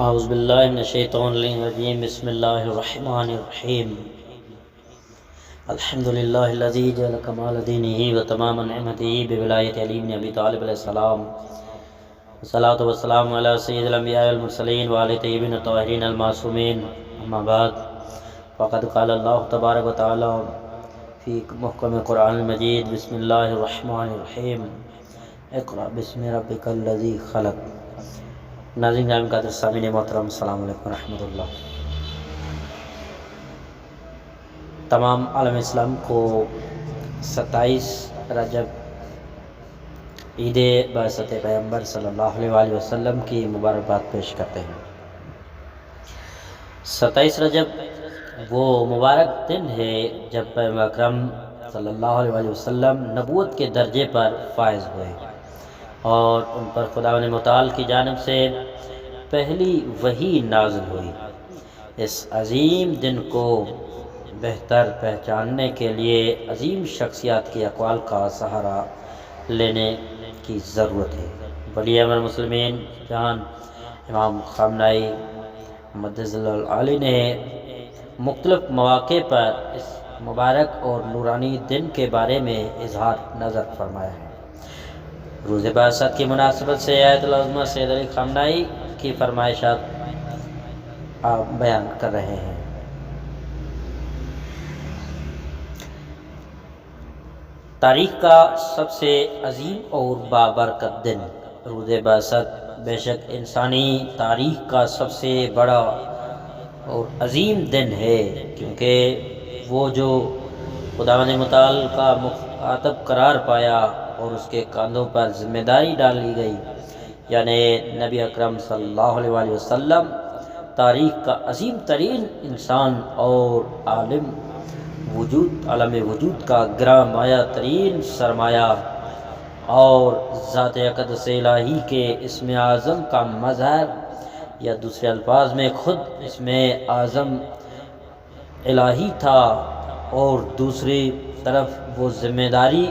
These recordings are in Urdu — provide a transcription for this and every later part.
اعوذ باللہ من الشیطان الرجیم بسم اللہ الرحمن الرحیم الحمدللہ الذی جعل کمال دینہ و تمام نعمتہ بولایت علی بن ابی طالب علیہ السلام والصلاة والسلام علی سید الانبیاء والمرسلین وآل طیبین الطاہرین المعصومین اما بعد فقد قال اللہ تبارک و تعالی فی محکم قرآن المجید بسم اللہ الرحمن الرحیم اقرأ بسم ربک الذی خلق۔ ناظرین گرامی قادر سامعین محترم السلام علیکم ورحمۃ اللہ۔ تمام عالم اسلام کو 27 رجب عید بعثت پیغمبر صلی اللہ علیہ وسلم کی مبارکباد پیش کرتے ہیں۔ 27 رجب وہ مبارک دن ہے جب پیغمبر اکرم صلی اللہ علیہ وسلم نبوت کے درجے پر فائز ہوئے اور ان پر خداوند متعال کی جانب سے پہلی وحی نازل ہوئی۔ اس عظیم دن کو بہتر پہچاننے کے لیے عظیم شخصیات کے اقوال کا سہارا لینے کی ضرورت ہے۔ ولی امر مسلمین جان امام خامنہئی مجدد العالی نے مختلف مواقع پر اس مبارک اور نورانی دن کے بارے میں اظہار نظر فرمایا ہے۔ روز بعثت کی مناسبت سے آیت العظمہ سید علی خامنہئی کی فرمائشات آپ بیان کر رہے ہیں۔ تاریخ کا سب سے عظیم اور بابرکت دن روز بعثت بے شک انسانی تاریخ کا سب سے بڑا اور عظیم دن ہے، کیونکہ وہ جو خداوند متعال کا مخاطب قرار پایا اور اس کے کاندھوں پر ذمہ داری ڈالی گئی، یعنی نبی اکرم صلی اللہ علیہ وسلم تاریخ کا عظیم ترین انسان اور عالم وجود کا گراں مایہ ترین سرمایہ اور ذات اقدس الہی کے اسم اعظم کا مظہر، یا دوسرے الفاظ میں خود اسم اعظم الہی تھا، اور دوسری طرف وہ ذمہ داری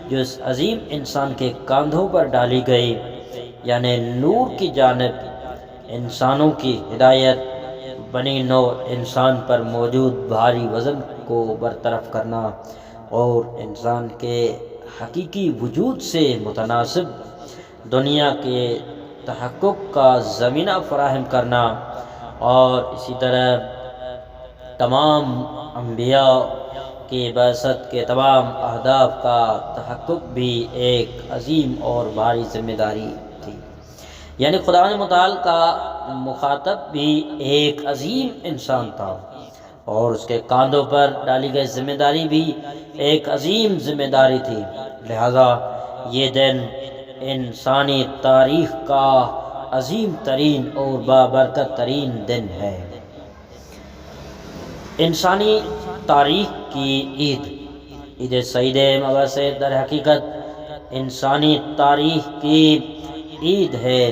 جو اس عظیم انسان کے کاندھوں پر ڈالی گئی، یعنی نور کی جانب انسانوں کی ہدایت، بنی نوع انسان پر موجود بھاری وزن کو برطرف کرنا اور انسان کے حقیقی وجود سے متناسب دنیا کے تحقق کا زمینہ فراہم کرنا، اور اسی طرح تمام انبیاء کی بعثت کے تمام اہداف کا تحقق بھی ایک عظیم اور بھاری ذمہ داری تھی۔ یعنی خداوند متعال کا مخاطب بھی ایک عظیم انسان تھا اور اس کے کاندھوں پر ڈالی گئی ذمہ داری بھی ایک عظیم ذمہ داری تھی، لہذا یہ دن انسانی تاریخ کا عظیم ترین اور بابرکت ترین دن ہے۔ انسانی تاریخ کی عید سعید مبعث در حقیقت انسانی تاریخ کی عید ہے۔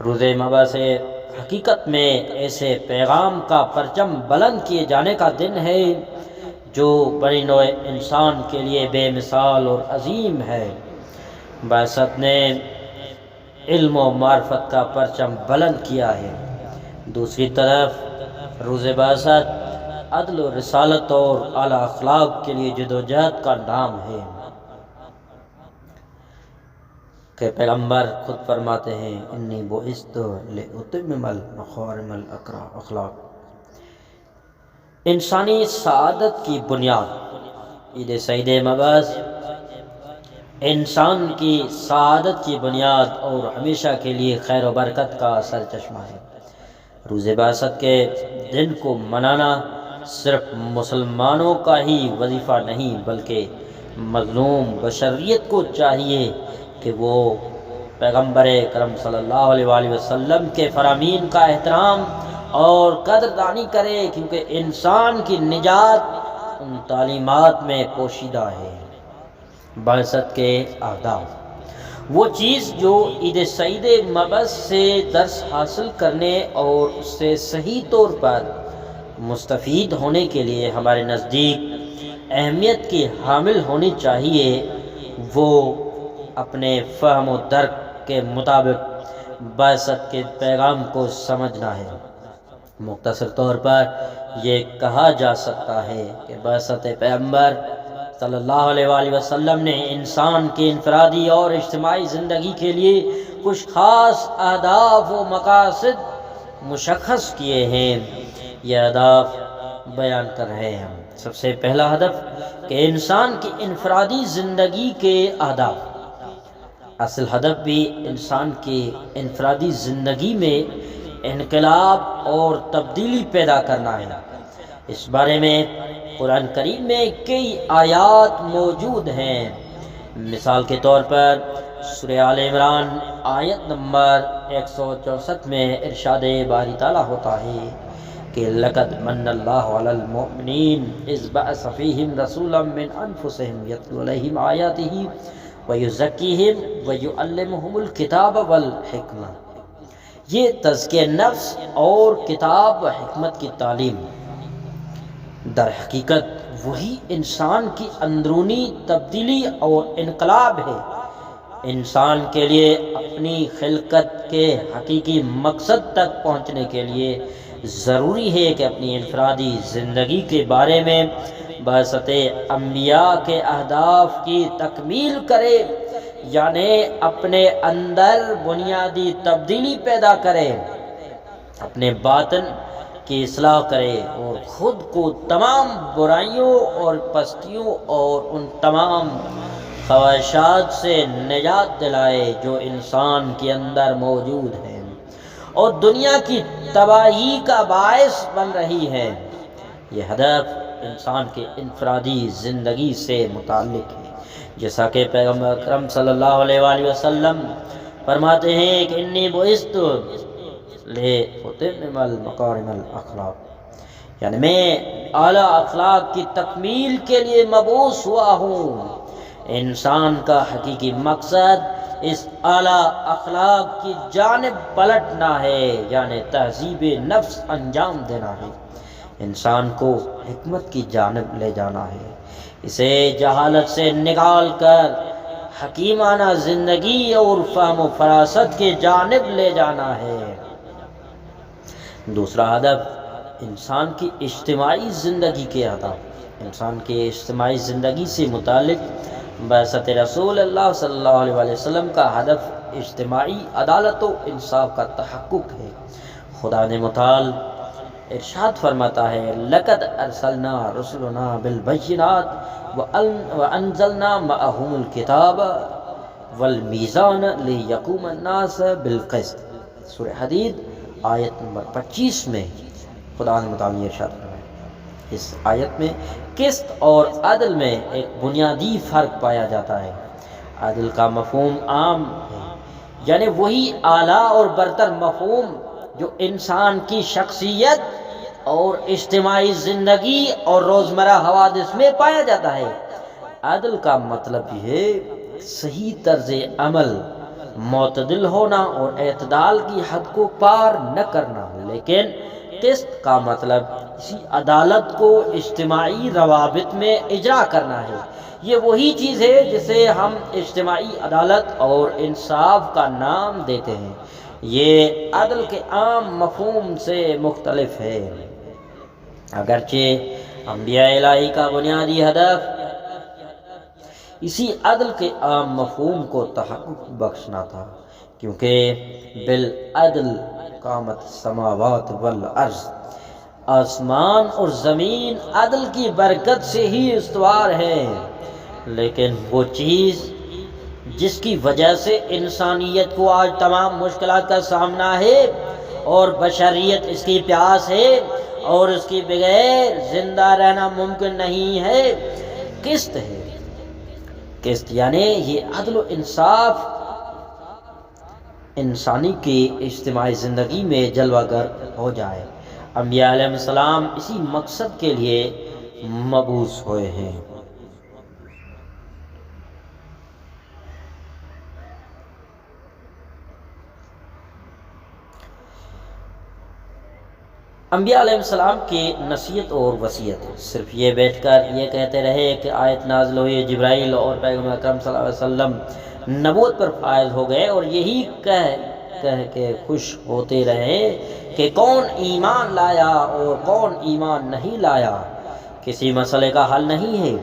روز مبعث حقیقت میں ایسے پیغام کا پرچم بلند کیے جانے کا دن ہے جو بنی نوع انسان کے لیے بے مثال اور عظیم ہے۔ بعثت نے علم و معرفت کا پرچم بلند کیا ہے، دوسری طرف روز بعثت عدل و رسالت اور اعلیٰ اخلاق کے لیے جدوجہد کا نام ہے، کہ پیغمبر خود فرماتے ہیں انی بعثت لأتمم مکارم الاخلاق۔ انسانی سعادت کی بنیاد عید سعید مبعث انسان کی سعادت کی بنیاد اور ہمیشہ کے لیے خیر و برکت کا سرچشمہ ہے۔ روز بعثت کے دن کو منانا صرف مسلمانوں کا ہی وظیفہ نہیں، بلکہ مظلوم بشریت کو چاہیے کہ وہ پیغمبر کرم صلی اللہ علیہ وسلم کے فرامین کا احترام اور قدردانی کرے، کیونکہ انسان کی نجات ان تعلیمات میں پوشیدہ ہے۔ بعثت کے اہداف وہ چیز جو عید سعید مبعث سے درس حاصل کرنے اور اس سے صحیح طور پر مستفید ہونے کے لیے ہمارے نزدیک اہمیت کی حامل ہونی چاہیے، وہ اپنے فہم و درک کے مطابق بعثت کے پیغام کو سمجھنا ہے۔ مختصر طور پر یہ کہا جا سکتا ہے کہ بعثت پیغمبر صلی اللہ علیہ وآلہ وسلم نے انسان کی انفرادی اور اجتماعی زندگی کے لیے کچھ خاص اہداف و مقاصد مشخص کیے ہیں۔ یہ اہداف بیان کر رہے ہیں۔ سب سے پہلا ہدف کہ انسان کی انفرادی زندگی کے اہداف۔ اصل ہدف بھی انسان کی انفرادی زندگی میں انقلاب اور تبدیلی پیدا کرنا ہے۔ اس بارے میں قرآن کریم میں کئی آیات موجود ہیں۔ مثال کے طور پر سورہ آل عمران آیت نمبر 164 میں ارشاد باری تعالیٰ ہوتا ہے کہ لَقَدْ مَنَّ اللَّهُ عَلَى الْمُؤْمِنِينَ إِذْ بَعَثَ فِيهِمْ رَسُولًا مِّنْ أَنفُسِهِمْ يَتْلُو عَلَيْهِمْ آيَاتِهِ وَيُزَكِّيهِمْ وَيُعَلِّمُهُمُ الْكِتَابَ وَالْحِكْمَةَ۔ یہ تزکیہ نفس اور کتاب و حکمت کی تعلیم در حقیقت وہی انسان کی اندرونی تبدیلی اور انقلاب ہے۔ انسان کے لیے اپنی خلقت کے حقیقی مقصد تک پہنچنے کے لیے ضروری ہے کہ اپنی انفرادی زندگی کے بارے میں بعثت انبیاء کے اہداف کی تکمیل کرے، یعنی اپنے اندر بنیادی تبدیلی پیدا کرے، اپنے باطن کی اصلاح کرے اور خود کو تمام برائیوں اور پستیوں اور ان تمام خواہشات سے نجات دلائے جو انسان کے اندر موجود ہیں اور دنیا کی تباہی کا باعث بن رہی ہے۔ یہ ہدف انسان کے انفرادی زندگی سے متعلق ہے، جیسا کہ پیغمبر اکرم صلی اللہ علیہ وآلہ وسلم فرماتے ہیں کہ انی بعثت لأتمم المکارم الاخلاق، یعنی میں اعلیٰ اخلاق کی تکمیل کے لیے مبعوث ہوا ہوں۔ انسان کا حقیقی مقصد اس اعلیٰ اخلاق کی جانب پلٹنا ہے، یعنی تہذیب نفس انجام دینا ہے، انسان کو حکمت کی جانب لے جانا ہے، اسے جہالت سے نکال کر حکیمانہ زندگی اور فہم و فراست کی جانب لے جانا ہے۔ دوسرا ہدف انسان کی اجتماعی زندگی کے اہداف۔ انسان کی اجتماعی زندگی سے متعلق بعثت رسول اللہ صلی اللہ علیہ وآلہ وسلم کا ہدف اجتماعی عدالت و انصاف کا تحقق ہے۔ خدا نے متعال ارشاد فرماتا ہے لَقَدْ أَرْسَلْنَا رُسُلَنَا بِالْبَيِّنَاتِ وَأَنزَلْنَا مَعَهُمُ الْكِتَابَ وَالْمِيزَانَ لِيَقُومَ النَّاسَ بِالْقِسْطِ۔ سورہ حدید آیت نمبر 25 میں خدا نے متعال ارشاد فرمایا۔ اس آیت میں قسط اور عدل میں ایک بنیادی فرق پایا جاتا ہے۔ عدل کا مفہوم عام ہے، یعنی وہی اعلیٰ اور برتر مفہوم جو انسان کی شخصیت اور اجتماعی زندگی اور روزمرہ حوادث میں پایا جاتا ہے۔ عدل کا مطلب یہ ہے صحیح طرز عمل، معتدل ہونا اور اعتدال کی حد کو پار نہ کرنا، لیکن قسط کا مطلب اسی عدالت کو اجتماعی روابط میں اجرا کرنا ہے۔ یہ وہی چیز ہے جسے ہم اجتماعی عدالت اور انصاف کا نام دیتے ہیں۔ یہ عدل کے عام مفہوم سے مختلف ہے، اگرچہ انبیاء الہی کا بنیادی ہدف اسی عدل کے عام مفہوم کو تحقق بخشنا تھا، کیونکہ بالعدل قامت السماوات والارض، آسمان اور زمین عدل کی برکت سے ہی استوار ہے۔ لیکن وہ چیز جس کی وجہ سے انسانیت کو آج تمام مشکلات کا سامنا ہے اور بشریت اس کی پیاس ہے اور اس کی بغیر زندہ رہنا ممکن نہیں ہے، قسط ہے۔ قسط یعنی یہ عدل و انصاف انسانی کی اجتماعی زندگی میں جلوہ گر ہو جائے۔ انبیاء علیہ السلام اسی مقصد کے لیے مبعوث ہوئے ہیں۔ انبیاء علیہ السلام کی نصیحت اور وصیت، صرف یہ بیٹھ کر یہ کہتے رہے کہ آیت نازل ہوئی، جبرائیل اور پیغمبر اکرم صلی اللہ علیہ وسلم نبوت پر فائز ہو گئے اور یہی کہہ کہہ کے خوش ہوتے رہے کہ کون ایمان لایا اور کون ایمان نہیں لایا، کسی مسئلے کا حل نہیں ہے۔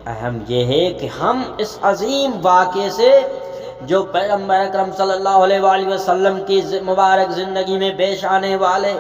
اہم یہ ہے کہ ہم اس عظیم واقعے سے جو پیغمبر اکرم صلی اللہ علیہ وآلہ وسلم کی مبارک زندگی میں پیش آنے والے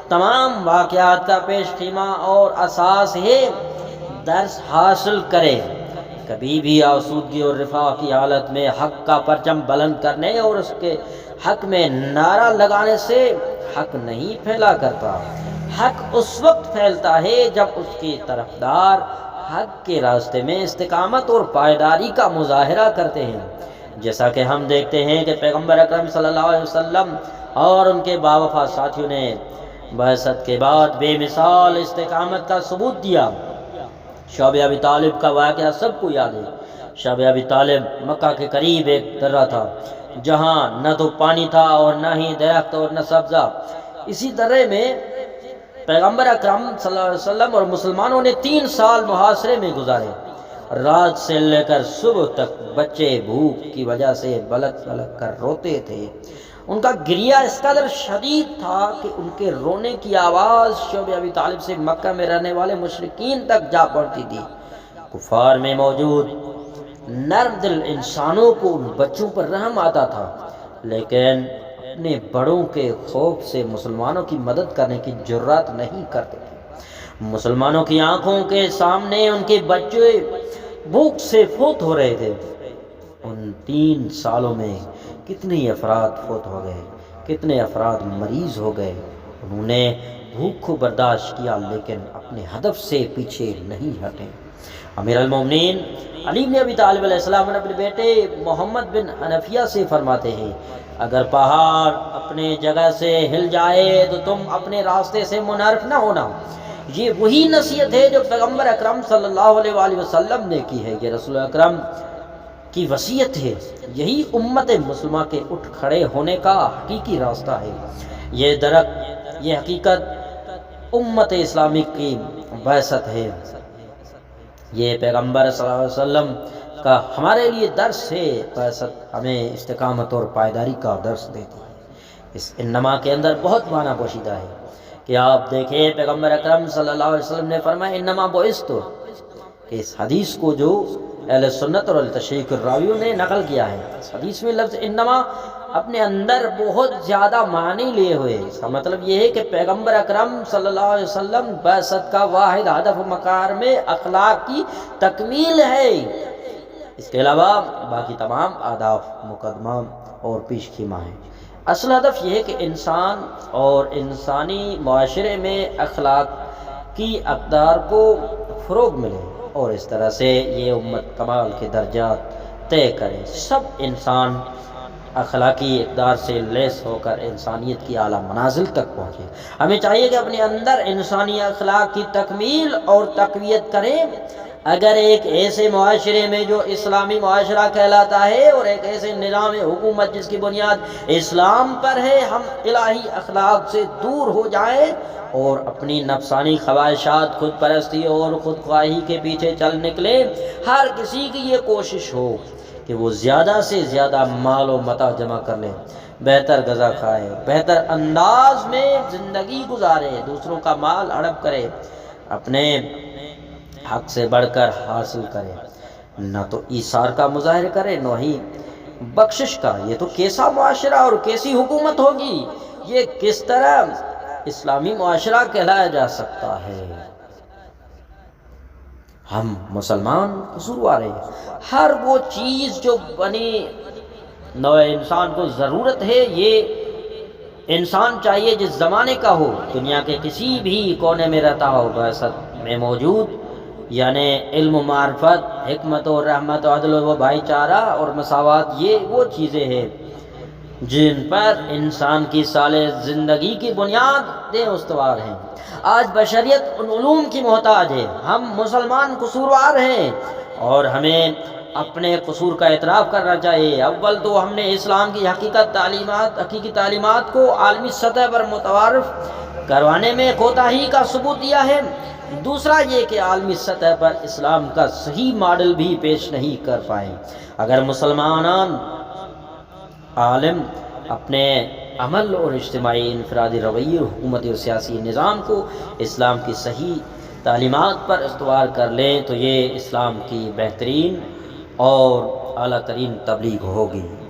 تمام واقعات کا پیش خیمہ اور اساس ہے، درس حاصل کرے۔ کبھی بھی آسودگی اور رفاہ کی حالت میں حق کا پرچم بلند کرنے اور اس کے حق میں نعرہ لگانے سے حق نہیں پھیلا کرتا۔ حق اس وقت پھیلتا ہے جب اس کے طرفدار حق کے راستے میں استقامت اور پائیداری کا مظاہرہ کرتے ہیں، جیسا کہ ہم دیکھتے ہیں کہ پیغمبر اکرم صلی اللہ علیہ وسلم اور ان کے باوفا ساتھیوں نے بعثت کے بعد بے مثال استقامت کا ثبوت دیا۔ شعب ابی طالب کا واقعہ سب کو یاد ہے۔ شعب ابی طالب مکہ کے قریب ایک درہ تھا جہاں نہ تو پانی تھا اور نہ ہی درخت اور نہ سبزہ۔ اسی درے میں پیغمبر اکرم صلی اللہ علیہ وسلم اور مسلمانوں نے 3 سال محاصرے میں گزارے۔ رات سے لے کر صبح تک بچے بھوک کی وجہ سے بلک بلک کر روتے تھے۔ ان کا گریہ اس قدر شدید تھا کہ ان کے رونے کی آواز شعب ابی طالب سے مکہ میں رہنے والے مشرکین تک جا پڑتی تھی۔ کفار میں موجود نرم دل انسانوں کو ان بچوں پر رحم آتا تھا، لیکن اپنے بڑوں کے خوف سے مسلمانوں کی مدد کرنے کی جرات نہیں کرتے تھے۔ مسلمانوں کی آنکھوں کے سامنے ان کے بچے بھوک سے فوت ہو رہے تھے۔ ان 3 سالوں میں کتنے افراد فوت ہو گئے، کتنے افراد مریض ہو گئے۔ انہوں نے بھوک کو برداشت کیا لیکن اپنے ہدف سے پیچھے نہیں ہٹے۔ امیر المومنین علی بن ابی طالب علیہ السلام نے اپنے بیٹے محمد بن حنفیہ سے فرماتے ہیں، اگر پہاڑ اپنے جگہ سے ہل جائے تو تم اپنے راستے سے منحرف نہ ہونا۔ یہ وہی نصیحت ہے جو پیغمبر اکرم صلی اللہ علیہ وآلہ وسلم نے کی ہے، یہ رسول اکرم کی وصیت ہے۔ یہی امت مسلمہ کے اٹھ کھڑے ہونے کا حقیقی راستہ ہے۔ یہ درخت، یہ حقیقت امت اسلامی کی بعثت ہے۔ یہ پیغمبر صلی اللہ علیہ وسلم کا ہمارے لیے درس ہے۔ بعثت ہمیں استقامت اور پائیداری کا درس دیتی ہے۔ اس انما کے اندر بہت معنی پوشیدہ ہے کہ آپ دیکھیں پیغمبر اکرم صلی اللہ علیہ وسلم نے فرمایا انما بعثت، کہ اس حدیث کو جو اہل سنت اور تشریح الراویوں نے نقل کیا ہے، اس حدیث میں لفظ انما اپنے اندر بہت زیادہ معنی لیے ہوئے۔ اس کا مطلب یہ ہے کہ پیغمبر اکرم صلی اللہ علیہ وسلم بعثت کا واحد ہدف مکارم اخلاق کی تکمیل ہے۔ اس کے علاوہ باقی تمام آداب مقدمہ اور پیش خیمہ ہیں۔ اصل ہدف یہ ہے کہ انسان اور انسانی معاشرے میں اخلاق کی اقدار کو فروغ ملے اور اس طرح سے یہ امت کمال کے درجات طے کرے۔ سب انسان اخلاقی اقدار سے لیس ہو کر انسانیت کی اعلیٰ منازل تک پہنچے۔ ہمیں چاہیے کہ اپنے اندر انسانی اخلاق کی تکمیل اور تقویت کریں۔ اگر ایک ایسے معاشرے میں جو اسلامی معاشرہ کہلاتا ہے اور ایک ایسے نظام حکومت جس کی بنیاد اسلام پر ہے، ہم الہی اخلاق سے دور ہو جائیں اور اپنی نفسانی خواہشات، خود پرستی اور خود خواہی کے پیچھے چل نکلے، ہر کسی کی یہ کوشش ہو کہ وہ زیادہ سے زیادہ مال و متاع جمع کر لے، بہتر غذا کھائے، بہتر انداز میں زندگی گزارے، دوسروں کا مال ہڑپ کرے، اپنے حق سے بڑھ کر حاصل کرے، نہ تو ایثار کا مظاہرہ کرے نہ ہی بخشش کا۔ یہ تو کیسا معاشرہ اور کیسی حکومت ہوگی؟ یہ کس طرح اسلامی معاشرہ کہلایا جا سکتا ہے؟ ہم مسلمان قصوروار ہیں۔ ہر وہ چیز جو بنی نوع انسان کو ضرورت ہے، یہ انسان چاہیے جس زمانے کا ہو، دنیا کے کسی بھی کونے میں رہتا ہو، بعثت میں موجود، یعنی علم و معرفت، حکمت و رحمت و عدل و بھائی چارہ اور مساوات، یہ وہ چیزیں ہیں جن پر انسان کی صالح زندگی کی بنیادیں استوار ہیں۔ آج بشریت ان علوم کی محتاج ہے۔ ہم مسلمان قصوروار ہیں اور ہمیں اپنے قصور کا اعتراف کرنا چاہیے۔ اول تو ہم نے اسلام کی حقیقی تعلیمات کو عالمی سطح پر متعارف کروانے میں کوتاہی کا ثبوت دیا ہے۔ دوسرا یہ کہ عالمی سطح پر اسلام کا صحیح ماڈل بھی پیش نہیں کر پائے۔ اگر مسلمان عالم اپنے عمل اور اجتماعی انفرادی رویے، حکومتی اور سیاسی نظام کو اسلام کی صحیح تعلیمات پر استوار کر لیں تو یہ اسلام کی بہترین اور اعلیٰ ترین تبلیغ ہوگی۔